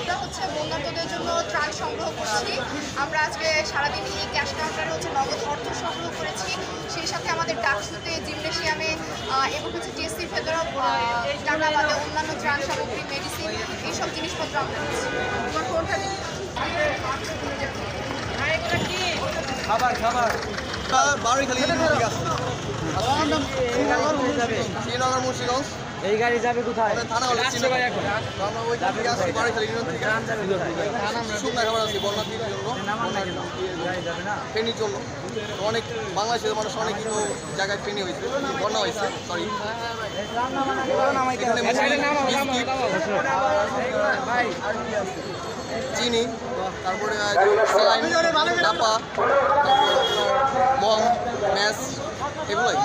এটা হচ্ছে বন্যার্তদের জন্য ত্রাণ সংগ্রহ করছি। আমরা আজকে সারাদিন এই ক্যাশ কাউন্টারে হচ্ছে নগদ অর্থ সংগ্রহ করেছি। সেই সাথে আমাদের ডাকসুতে, জিমনেশিয়ামে এবং হচ্ছে টিএসসির ভেতরেও টাকা বাদে অন্যান্য ত্রাণ সামগ্রী, মেডিসিন এইসব জিনিসপত্র আমরা দিচ্ছি। তোমার ফোনটা খাবার বাড়িখালী শ্রীনগর মুন্সিগঞ্জ। এই গাড়ি যাবে কোথায়? থানা হলে শ্রীনগর। আমরা ওইখান থেকে আসছি বাড়িখালী শুকনা খাবার আছে বন্যার্থীর জন্য, ফেনির জন্য। অনেক বাংলাদেশের মানুষ অনেক কিন্তু জায়গায় ফেনি হয়েছে, বন্যা হয়েছে। সরি, চিনি, তারপরে নাপা, মম, ম্যাস, এগুলোই।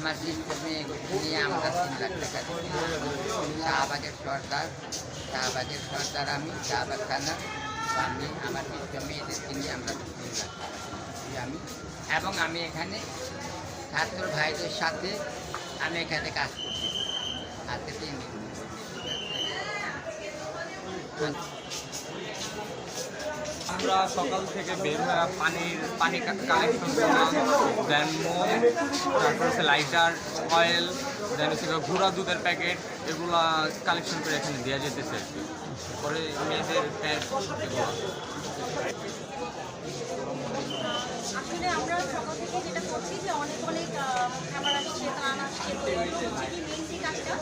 আমার সিস্টেমে নিয়ে আমরা 3 লাখ টাকা শাহবাগের সর্দার আমি শাহবাগ থানা। আমি আমার সিস্টেমে এদেরকে নিয়ে আমরা 3 লাখ টাকা আমি এবং আমি এখানে ছাত্র ভাইদের সাথে আমি এখানে কাজ করছি হাতে 3 দিন। আমরা সকাল থেকে বের হয়ে পানি কালেকশন করলাম, দেন মোম, তারপর হচ্ছে লাইটার, অয়েল, দেন হচ্ছে ঘোড়া দুধের প্যাকেট, এগুলা কালেকশন করে এখানে দেওয়া যেতেছে। পরে মেয়েদের প্যান্ট এগুলো। আসলে আমরা সকাল থেকে যেটা করছি যে অনেক খাবার আসছে, ত্রাণ আসছে, তো হচ্ছে কি মেন যে কাজটা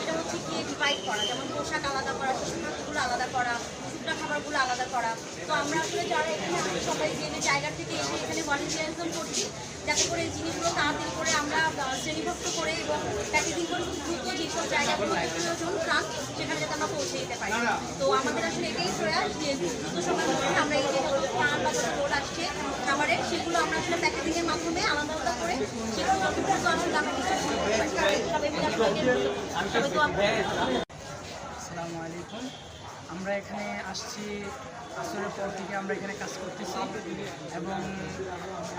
এটা হচ্ছে কি ডিভাইড করা, যেমন পোশাক আলাদা করা, শিশুগুলো আলাদা করা, শুকনা খাবারগুলো আলাদা করা। তো আমরা আসলে যারা এখানে আসি সবাই যে জায়গা থেকে এসে এখানে ভলেন্টিয়ারিজম করছি, যাতে করে এই জিনিসগুলো তাড়াতাড়ি করে আমরা শ্রেণীভুক্ত করে এবং প্যাকেজিং করে খুব দ্রুত যেসব জায়গাগুলো প্রয়োজন ত্রাণ সেখানে যাতে আমরা পৌঁছে দিতে পারি। তো আমাদের আসলে এটাই প্রয়াস যে দ্রুত সময়ের মধ্যে আমরা এই যে ত্রাণ বা যত লোড আসছে খাবারের, সেগুলো আমরা আসলে প্যাকেজিংয়ের মাধ্যমে আলাদা আলাদা করে সেগুলো যত দ্রুত আসলে আমরা ডিস্ট্রিবিউশন করতে পারি। আসসালামু আলাইকুম। আমরা এখানে আসছি আসরের পর থেকে আমরা এখানে কাজ করতেছি এবং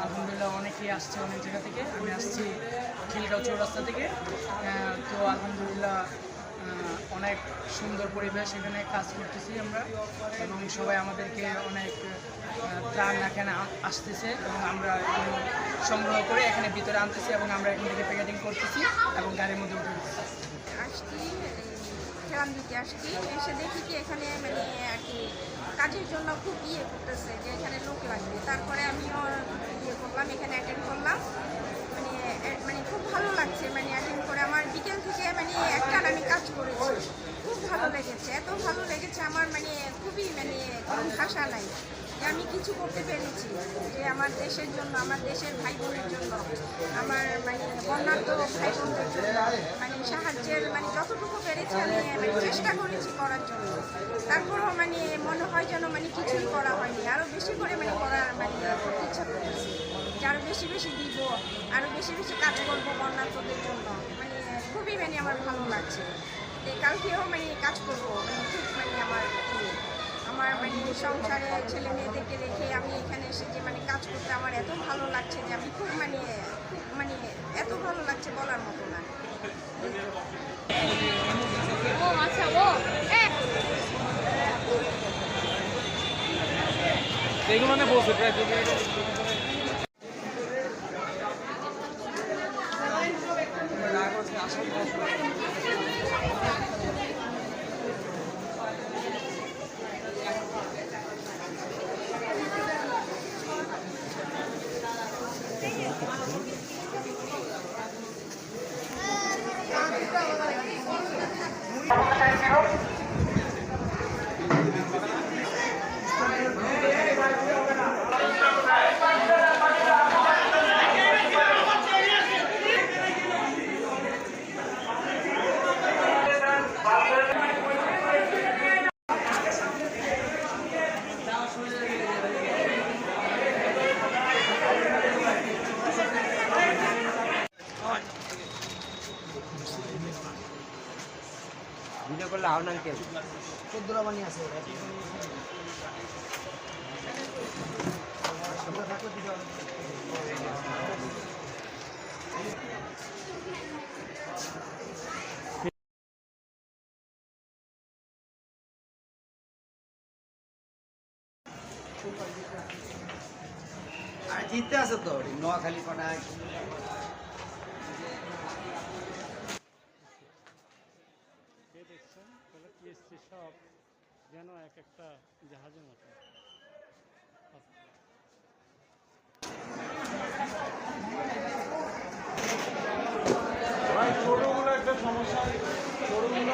আলহামদুলিল্লাহ অনেকেই আসছে অনেক জায়গা থেকে। আমি আসছি খিলগাঁও চৌরাস্তা থেকে। তো আলহামদুলিল্লাহ অনেক সুন্দর পরিবেশ, এখানে কাজ করতেছি আমরা এবং সবাই আমাদেরকে অনেক ত্রাণ এখানে আসতেছে এবং আমরা এগুলো সংগ্রহ করে এখানে ভিতরে আনতেছি এবং আমরা এখান থেকে প্যাকেটিং করতেছি এবং গাড়ির মধ্যে উঠে আসছি, খেলাম দিতে আসছি। এসে দেখি কি এখানে মানে আর কি কাজের জন্য খুব করতেছে যে এখানে লোক লাগবে। তারপরে আমিও করলাম, এখানে অ্যাটেন্ড করলাম। মানে খুব ভালো লাগছে, মানে অ্যাটেন্ড করে আমার বিকেল থেকে মানে একটা আমি কাজ করেছি, খুব ভালো লেগেছে, এত ভালো লেগেছে আমার, মানে খুবই মানে কোনো ভাষা নাই যে আমি কিছু করতে পেরেছি যে আমার দেশের জন্য, আমার দেশের ভাই বোনের জন্য, আমার মানে বন্যার্ত ভাই বোনদের জন্য মানে সাহায্যের মানে যতটুকু পেরেছি আমি মানে চেষ্টা করেছি করার জন্য। তারপরেও মানে মনে হয় যেন মানে কিছুই করা হয়নি, আরও বেশি করে মানে করার মানে করতে ইচ্ছা করতেছি যে আরও বেশি বেশি দিব, আরও বেশি বেশি কাজ করবো বন্যার্তদের জন্য। মানে খুবই মানে আমার ভালো লাগছে, কালকেও মানে কাজ করবো। মানে খুব মানে আমার মানে সংসারে ছেলে মেয়েদেরকে রেখে আমি এখানে এসে যে মানে কাজ করতে আমার এত ভালো লাগছে যে আমি খুব মানে এত ভালো লাগছে বলার মতো না। এগুলো বলছে প্রায় বললে হাউন আঙ্কেল 14 রাবানি আছে আর জিততে আছে তো নোয়াখালী পাড়ায় দেখছেন তাহলে পিএসসি সব যেন এক একটা জাহাজের মতো ছোটগুলো একটা সমস্যা ছোটগুলো